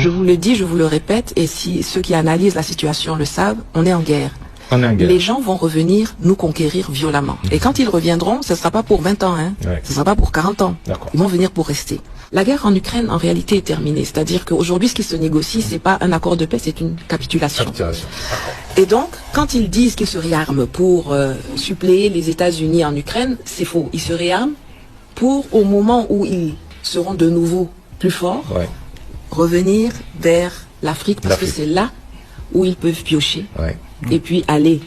Je vous le dis, je vous le répète, et si ceux qui analysent la situation le savent, on est en guerre. Les gens vont revenir nous conquérir violemment. Et quand ils reviendront, ce ne sera pas pour 20 ans, hein. Ce ne sera pas pour 40 ans. Ils vont venir pour rester. La guerre en Ukraine, en réalité, est terminée. C'est-à-dire qu'aujourd'hui, ce qui se négocie, c'est pas un accord de paix, c'est une capitulation. Et donc, quand ils disent qu'ils se réarment pour suppléer les États-Unis en Ukraine, c'est faux. Ils se réarment pour, au moment où ils seront de nouveau plus forts, revenir vers l'Afrique, parce que c'est là où ils peuvent piocher. Et puis aller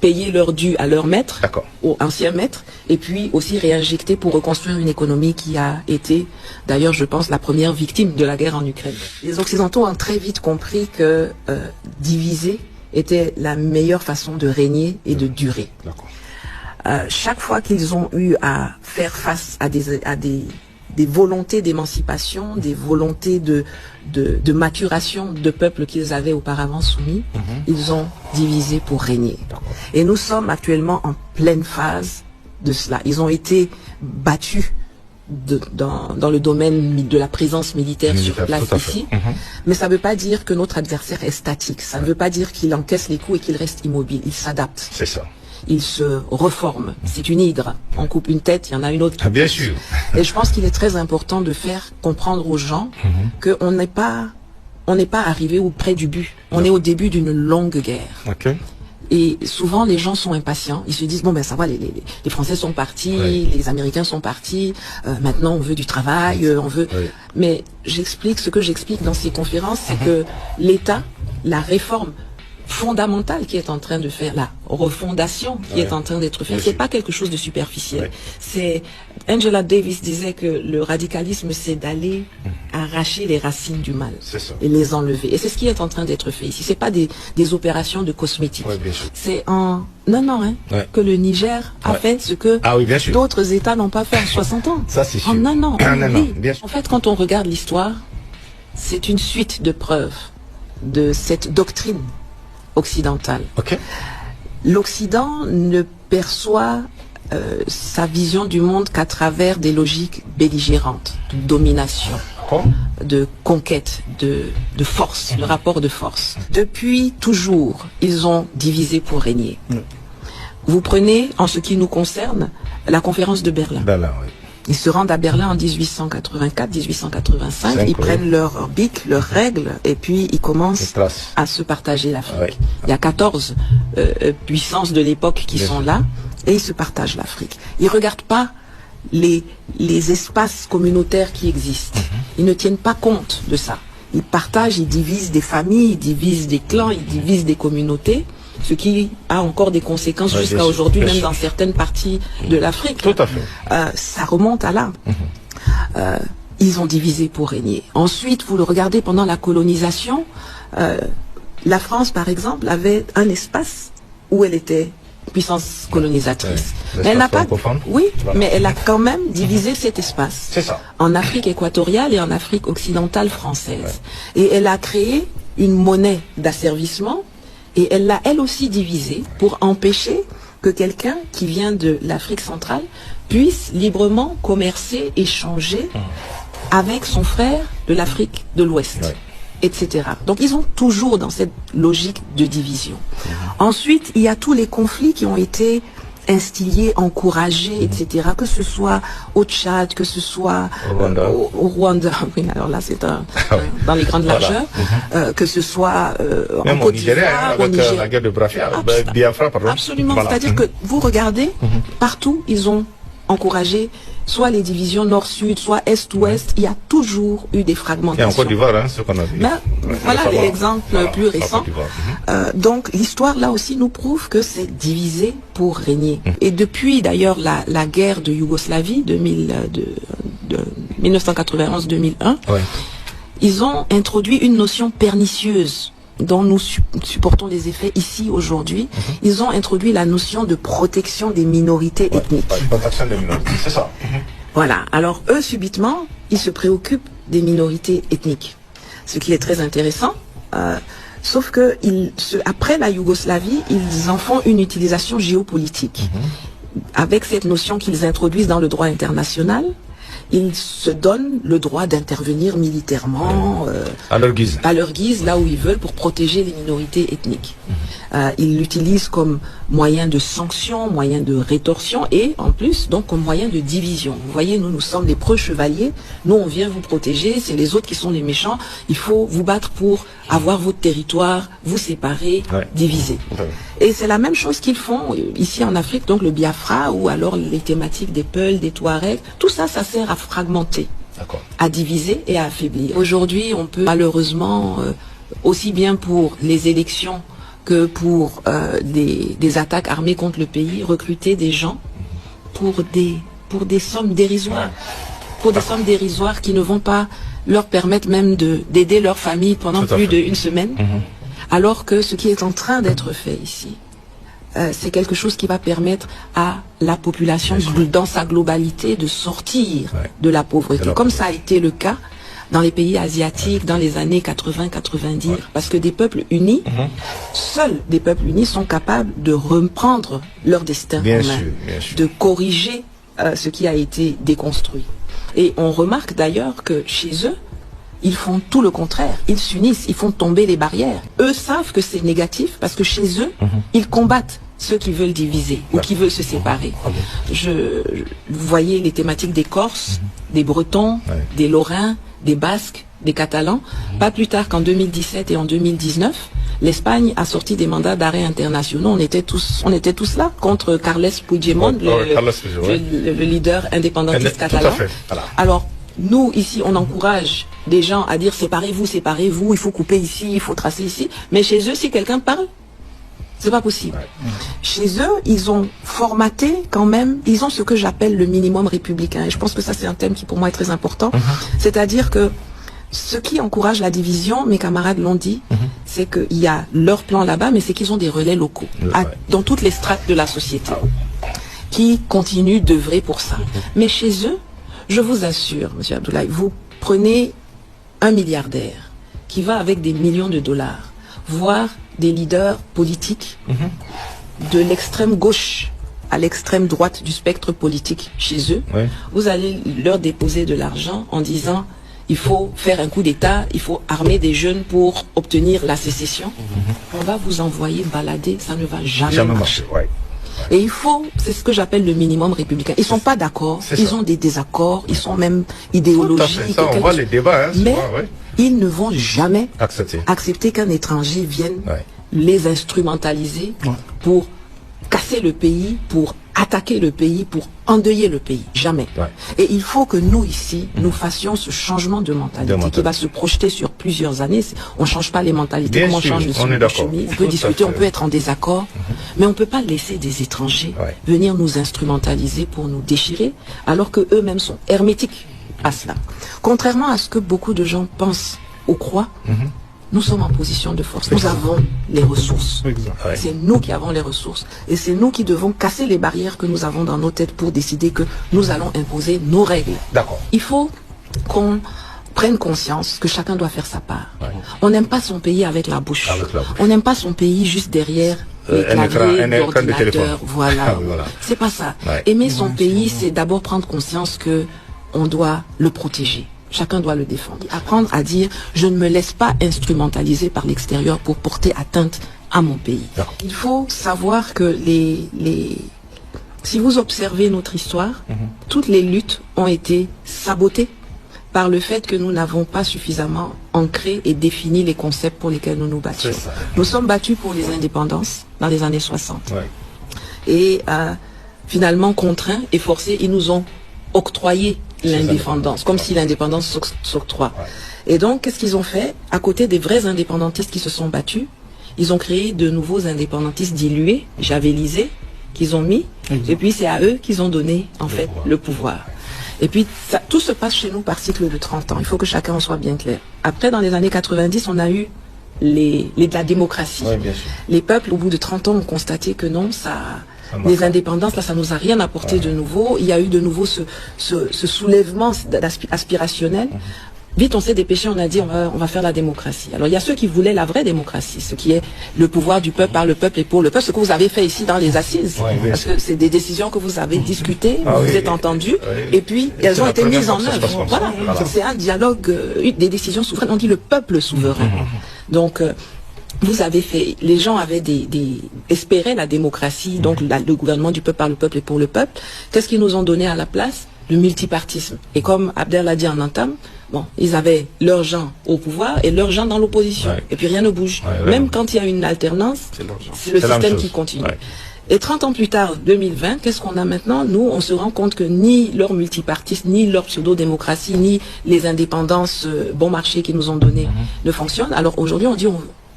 payer leur dû à leur maître, au ancien maître, et puis aussi réinjecter pour reconstruire une économie qui a été, d'ailleurs, je pense, la première victime de la guerre en Ukraine. Les Occidentaux ont très vite compris que diviser était la meilleure façon de régner et de durer. Chaque fois qu'ils ont eu à faire face à des volontés d'émancipation, des volontés de maturation de peuples qu'ils avaient auparavant soumis, ils ont divisé pour régner. Et nous sommes actuellement en pleine phase de cela. Ils ont été battus dans le domaine de la présence militaire sur place ici, mais ça ne veut pas dire que notre adversaire est statique. Ça ne veut pas dire qu'il encaisse les coups et qu'il reste immobile. Il s'adapte. C'est ça. Il se reforme. C'est une hydre. On coupe une tête, il y en a une autre. Bien sûr. Et je pense qu'il est très important de faire comprendre aux gens qu'on n'est pas arrivé au près du but. On est au début d'une longue guerre. Et souvent, les gens sont impatients. Ils se disent, bon, ben ça va, les Français sont partis, les Américains sont partis, maintenant on veut du travail, on veut... Mais j'explique, ce que j'explique dans ces conférences, c'est que l'État, la réforme fondamentale qui est en train de faire, la refondation qui est en train d'être faite, c'est pas quelque chose de superficiel. C'est Angela Davis disait que le radicalisme, c'est d'aller arracher les racines du mal et les enlever. Et c'est ce qui est en train d'être fait ici. C'est pas des opérations de cosmétique. C'est en un an que le Niger a fait ce que d'autres États n'ont pas fait en 60 ans. Ça, c'est sûr. En un an. En fait, quand on regarde l'histoire, c'est une suite de preuves de cette doctrine occidentale. L'Occident ne perçoit sa vision du monde qu'à travers des logiques belligérantes, de domination, de conquête, de force, le rapport de force. Depuis toujours, ils ont divisé pour régner. Vous prenez, en ce qui nous concerne, la conférence de Berlin. Ils se rendent à Berlin en 1884, 1885, ils prennent leur bic, leurs règles, et puis ils commencent à se partager l'Afrique. Il y a 14 puissances de l'époque qui sont là, et ils se partagent l'Afrique. Ils ne regardent pas les espaces communautaires qui existent. Ils ne tiennent pas compte de ça. Ils partagent, ils divisent des familles, ils divisent des clans, ils divisent des communautés, ce qui a encore des conséquences jusqu'à aujourd'hui, même dans certaines parties de l'Afrique. Tout à fait. Ça remonte à là. Ils ont divisé pour régner. Ensuite, vous le regardez pendant la colonisation, la France, par exemple, avait un espace où elle était puissance colonisatrice. Mais elle n'a pas, mais elle a quand même divisé cet espace en Afrique équatoriale et en Afrique occidentale française. Et elle a créé une monnaie d'asservissement. Et elle l'a, elle aussi, divisée pour empêcher que quelqu'un qui vient de l'Afrique centrale puisse librement commercer, échanger avec son frère de l'Afrique de l'Ouest, etc. Donc, ils sont toujours dans cette logique de division. Ensuite, il y a tous les conflits qui ont été instillés, encouragés, etc. Que ce soit au Tchad, que ce soit au Rwanda. Oui, alors là, c'est dans les grandes largeurs. Que ce soit en Côte d'Ivoire, au Niger. La guerre de Biafra, pardon. Absolument. C'est-à-dire que vous regardez, partout, ils ont encouragé soit les divisions nord-sud, soit est-ouest. Il y a toujours eu des fragmentations. Et en Côte d'Ivoire, ce qu'on a vu. Voilà l'exemple plus récent. Donc l'histoire là aussi nous prouve que c'est divisé pour régner. Et depuis d'ailleurs la guerre de Yougoslavie de 1991-2001, ils ont introduit une notion pernicieuse dont nous supportons les effets ici aujourd'hui. Ils ont introduit la notion de protection des minorités ethniques. Protection des minorités, c'est ça. Voilà. Alors eux, subitement, ils se préoccupent des minorités ethniques, ce qui est très intéressant. Sauf que après la Yougoslavie, ils en font une utilisation géopolitique, avec cette notion qu'ils introduisent dans le droit international, ils se donnent le droit d'intervenir militairement à leur guise, là où ils veulent, pour protéger les minorités ethniques. Ils l'utilisent comme moyen de sanction, moyen de rétorsion et en plus donc comme moyen de division. Vous voyez, nous sommes les preux chevaliers, nous on vient vous protéger, c'est les autres qui sont les méchants, il faut vous battre pour avoir votre territoire, vous séparer, diviser. Et c'est la même chose qu'ils font ici en Afrique, donc le Biafra ou alors les thématiques des Peuls, des Touaregs, tout ça, ça sert à fragmenter, à diviser et à affaiblir. Aujourd'hui, on peut malheureusement, aussi bien pour les élections que pour des attaques armées contre le pays, recruter des gens pour des sommes dérisoires. Pour des sommes dérisoires qui ne vont pas leur permettre même d'aider leur famille pendant plus d'une semaine. Alors que ce qui est en train d'être fait ici, c'est quelque chose qui va permettre à la population dans sa globalité de sortir de la pauvreté, comme ça a été le cas dans les pays asiatiques dans les années 80-90, parce que des peuples unis, seuls des peuples unis sont capables de reprendre leur destin en main, de corriger ce qui a été déconstruit. Et on remarque d'ailleurs que chez eux, ils font tout le contraire. Ils s'unissent, ils font tomber les barrières. Eux savent que c'est négatif parce que chez eux, ils combattent ceux qui veulent diviser ou qui veulent se séparer. Vous voyez les thématiques des Corses, des Bretons, des Lorrains, des Basques, des Catalans. Pas plus tard qu'en 2017 et en 2019, l'Espagne a sorti des mandats d'arrêt internationaux. On était tous là contre Carles Puigdemont, le leader indépendantiste catalan. Alors, nous, ici, on encourage des gens à dire séparez-vous, séparez-vous, il faut couper ici, il faut tracer ici. Mais chez eux, si quelqu'un parle, c'est pas possible. Chez eux, ils ont formaté quand même, ils ont ce que j'appelle le minimum républicain. Et je pense que ça, c'est un thème qui pour moi est très important. C'est-à-dire que ce qui encourage la division, mes camarades l'ont dit, c'est qu'il y a leur plan là-bas, mais c'est qu'ils ont des relais locaux dans toutes les strates de la société qui continuent d'œuvrer pour ça. Mais chez eux, je vous assure, M. Abdoulaye, vous prenez un milliardaire qui va avec des millions de dollars voir des leaders politiques de l'extrême gauche à l'extrême droite du spectre politique chez eux, vous allez leur déposer de l'argent en disant il faut faire un coup d'État, il faut armer des jeunes pour obtenir la sécession. On va vous envoyer balader, ça ne va jamais marcher. Et il faut, c'est ce que j'appelle le minimum républicain. Ils sont pas d'accord, ils ont des désaccords, ils sont même idéologiques. Ça, on voit les débats, mais ils ne vont jamais accepter qu'un étranger vienne les instrumentaliser pour casser le pays, pour attaquer le pays, pour endeuiller le pays. Jamais. Et il faut que nous, ici, nous fassions ce changement de mentalité qui va se projeter sur plusieurs années. On ne change pas les mentalités, comme on change le chemise. On peut discuter, on peut être en désaccord, mais on ne peut pas laisser des étrangers venir nous instrumentaliser pour nous déchirer, alors que eux-mêmes sont hermétiques à cela. Contrairement à ce que beaucoup de gens pensent ou croient, nous sommes en position de force. Nous avons les ressources. C'est nous qui avons les ressources. Et c'est nous qui devons casser les barrières que nous avons dans nos têtes pour décider que nous allons imposer nos règles. Il faut qu'on prenne conscience que chacun doit faire sa part. On n'aime pas son pays avec la bouche. On n'aime pas son pays juste derrière les claviers, l'ordinateur. Voilà. C'est pas ça. Aimer son pays, c'est d'abord prendre conscience que on doit le protéger. Chacun doit le défendre. Apprendre à dire, je ne me laisse pas instrumentaliser par l'extérieur pour porter atteinte à mon pays. Il faut savoir que si vous observez notre histoire, toutes les luttes ont été sabotées par le fait que nous n'avons pas suffisamment ancré et défini les concepts pour lesquels nous nous battions. Nous sommes battus pour les indépendances dans les années 60. Et finalement, contraints et forcés, ils nous ont octroyé l'indépendance, comme si l'indépendance s'octroie. Et donc, qu'est-ce qu'ils ont fait? À côté des vrais indépendantistes qui se sont battus, ils ont créé de nouveaux indépendantistes dilués, javelisés, qu'ils ont mis, et puis c'est à eux qu'ils ont donné, en fait, le pouvoir. Et puis, tout se passe chez nous par cycle de 30 ans. Il faut que chacun en soit bien clair. Après, dans les années 90, on a eu la démocratie. Les peuples, au bout de 30 ans, ont constaté que non, les indépendances, là, ça nous a rien apporté de nouveau. Il y a eu de nouveau ce soulèvement aspirationnel Vite, on s'est dépêché, on a dit on va faire la démocratie. Alors il y a ceux qui voulaient la vraie démocratie, ce qui est le pouvoir du peuple par le peuple et pour le peuple, ce que vous avez fait ici dans les assises. Parce que c'est des décisions que vous avez discutées, vous êtes entendus, et puis elles ont été mises en œuvre. Voilà, c'est un dialogue, des décisions souveraines. On dit le peuple souverain. Donc vous avez fait, les gens avaient espéraient la démocratie, donc le gouvernement du peuple par le peuple et pour le peuple. Qu'est-ce qu'ils nous ont donné à la place? Le multipartisme. Et comme Abdel l'a dit en entame, bon, ils avaient leurs gens au pouvoir et leurs gens dans l'opposition. Et puis rien ne bouge. Même quand il y a une alternance, c'est le système qui continue. Et 30 ans plus tard, 2020, qu'est-ce qu'on a maintenant? Nous, on se rend compte que ni leur multipartisme, ni leur pseudo-démocratie, ni les indépendances bon marché qu'ils nous ont données ne fonctionnent. Alors aujourd'hui, on dit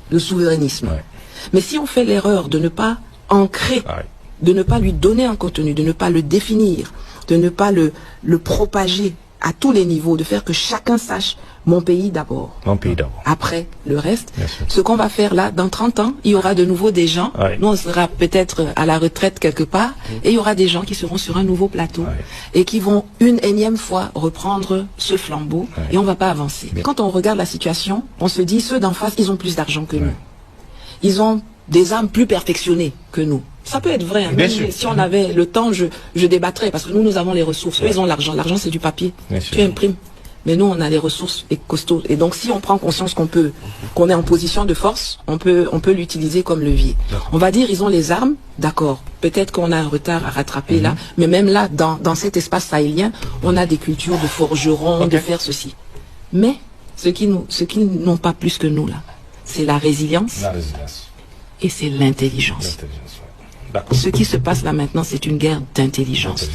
le souverainisme. Mais si on fait l'erreur de ne pas ancrer, de ne pas lui donner un contenu, de ne pas le définir, de ne pas le propager à tous les niveaux, de faire que chacun sache mon pays d'abord. Mon pays d'abord. Après le reste, ce qu'on va faire là, dans 30 ans, il y aura de nouveau des gens, nous on sera peut-être à la retraite quelque part, et il y aura des gens qui seront sur un nouveau plateau, et qui vont une énième fois reprendre ce flambeau, et on va pas avancer. Quand on regarde la situation, on se dit, ceux d'en face, ils ont plus d'argent que nous. Ils ont des armes plus perfectionnées que nous. Ça peut être vrai, hein. Même si on avait le temps, je débattrais, parce que nous avons les ressources. Eux, ils ont l'argent. L'argent, c'est du papier. Tu imprimes. Mais nous, on a les ressources et costauds. Et donc, si on prend conscience qu'on est en position de force, on peut l'utiliser comme levier. On va dire, ils ont les armes, d'accord. Peut-être qu'on a un retard à rattraper là, mais même là, dans cet espace sahélien, on a des cultures de forgerons, de faire ceci. Mais, ce qu'ils n'ont pas plus que nous là, c'est la résilience. Et c'est l'intelligence. Ce qui se passe là maintenant, c'est une guerre d'intelligence.